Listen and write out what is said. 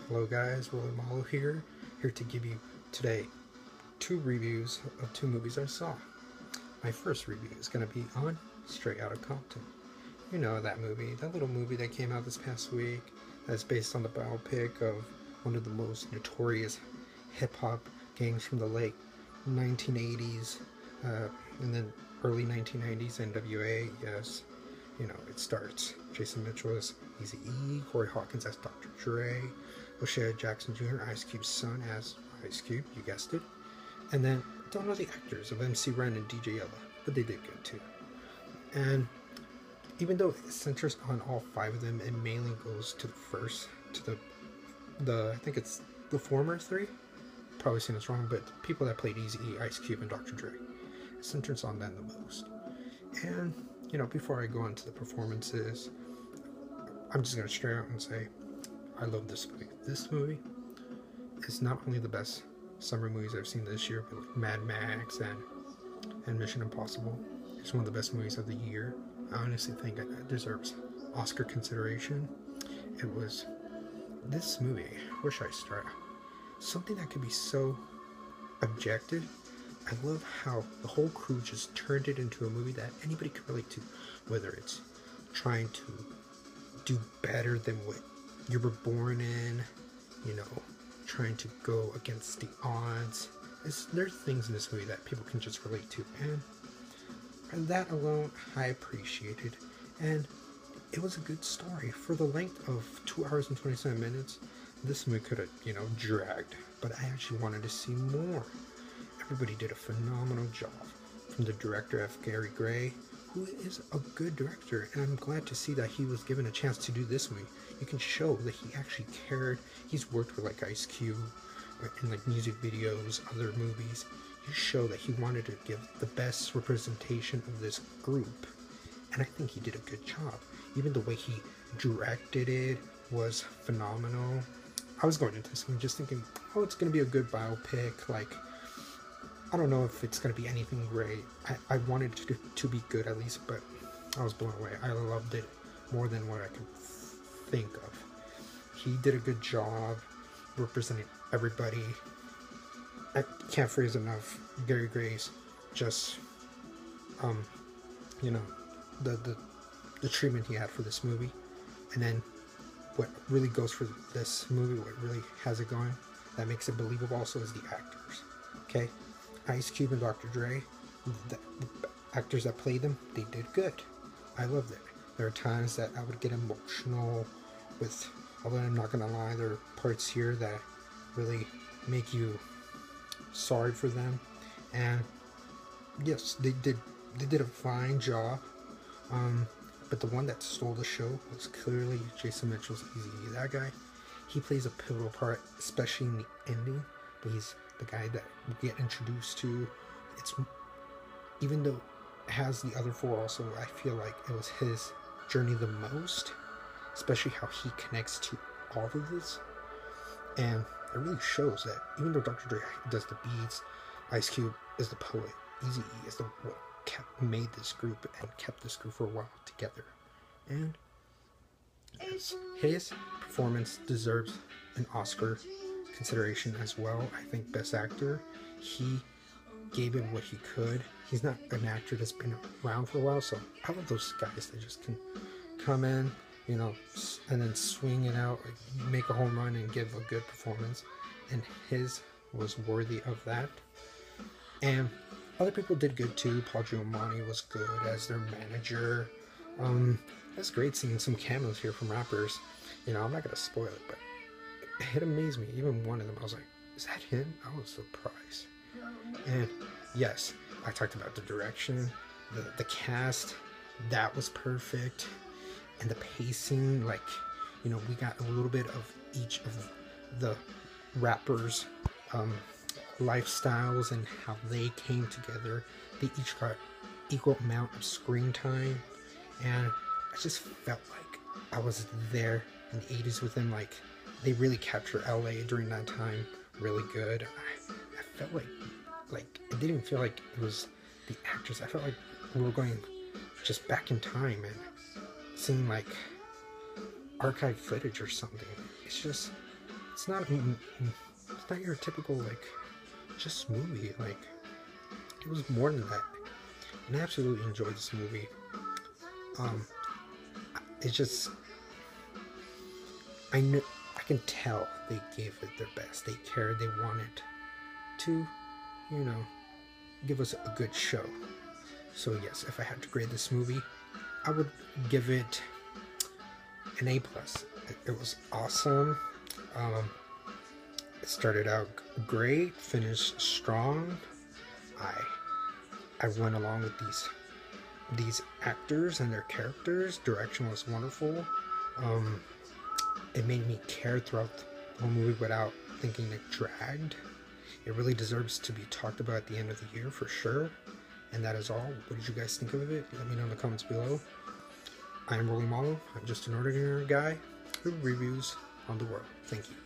Hello guys, Roller Malo here to give you today 2 reviews of 2 movies I saw. My first review is going to be on Straight Outta Compton. You know that movie, that little movie that came out this past week that's based on the biopic of one of the most notorious hip-hop gangs from the late 1980s and then early 1990s, NWA. Yes, you know, it starts Jason Mitchell as Eazy-E, Corey Hawkins as Dr. Dre, O'Shea Jackson Jr., Ice Cube's son as Ice Cube, you guessed it. And then, I don't know the actors of MC Ren and DJ Ella, but they did good too. And even though it centers on all 5 of them, it mainly goes to the first, to the I think it's the former 3. Probably saying this wrong, but the people that played Eazy-E, Ice Cube, and Dr. Dre. It centers on them the most. And, you know, before I go into the performances, I'm just going to straight out and say, I love this movie. This movie is not only the best summer movies I've seen this year, but like Mad Max and Mission Impossible. It's one of the best movies of the year. I honestly think it deserves Oscar consideration. It was this movie, where should I start? Something that could be so objective. I love how the whole crew just turned it into a movie that anybody could relate to, whether it's trying to do better than what you were born in, you know, trying to go against the odds. There's things in this movie that people can just relate to, and that alone I appreciated. And it was a good story. For the length of 2 hours and 27 minutes, this movie could have, you know, dragged, but I actually wanted to see more. Everybody did a phenomenal job, from the director F. Gary Gray, who is a good director, and I'm glad to see that he was given a chance to do this movie. You can show that he actually cared. He's worked with like Ice Cube in like music videos, other movies. You show that he wanted to give the best representation of this group, and I think he did a good job. Even the way he directed it was phenomenal. I was going into this one just thinking, oh, it's going to be a good biopic. Like, I don't know if it's going to be anything great. I wanted it to be good at least, but I was blown away. I loved it more than what I could think of. He did a good job representing everybody. I can't phrase enough Gary Gray's just, you know, the treatment he had for this movie. And then what really goes for this movie, what really has it going, that makes it believable also, is the actors. Okay? Ice Cube and Dr. Dre, the actors that played them, they did good. I loved it. There are times that I would get emotional with, although I'm not gonna lie, there are parts here that really make you sorry for them. And yes, they did a fine job. But the one that stole the show was clearly Jason Mitchell's Eazy-E. That guy, he plays a pivotal part, especially in the ending. But he's the guy that we get introduced to. It's, even though it has the other 4 also, I feel like it was his journey the most, especially how he connects to all of this. And it really shows that even though Dr. Dre does the beats, Ice Cube is the poet, Eazy-E is the what made this group and kept this group for a while together. And yes, his performance deserves an Oscar consideration as well. I think Best Actor, he gave it what he could. He's not an actor that's been around for a while, so I love those guys that just can come in, you know, and then swing it out, like make a home run and give a good performance. And his was worthy of that. And other people did good too. Paul Giamatti was good as their manager. It's great seeing some cameos here from rappers. You know, I'm not gonna spoil it, but it amazed me. Even one of them, I was like, is that him? I was surprised. And yes, I talked about the direction, the cast, that was perfect. And the pacing, like, you know, we got a little bit of each of the rappers' lifestyles and how they came together. They each got equal amount of screen time, and I just felt like I was there in the 80s with them. Like, they really captured LA during that time really good. I felt like it didn't feel like it was the actors. I felt like we were going just back in time and seeing like archive footage or something. It's just it's not your typical like just movie. Like, it was more than that, and I absolutely enjoyed this movie. It's just, I can tell they gave it their best. They cared. They wanted to, you know, give us a good show. So yes, if I had to grade this movie, I would give it an A+. It was awesome. It started out great, finished strong. I went along with these actors and their characters. Direction was wonderful. It made me care throughout the whole movie without thinking it dragged. It really deserves to be talked about at the end of the year for sure. And that is all. What did you guys think of it? Let me know in the comments below. I am Rolling Malo. I'm just an ordinary guy who reviews on the world. Thank you.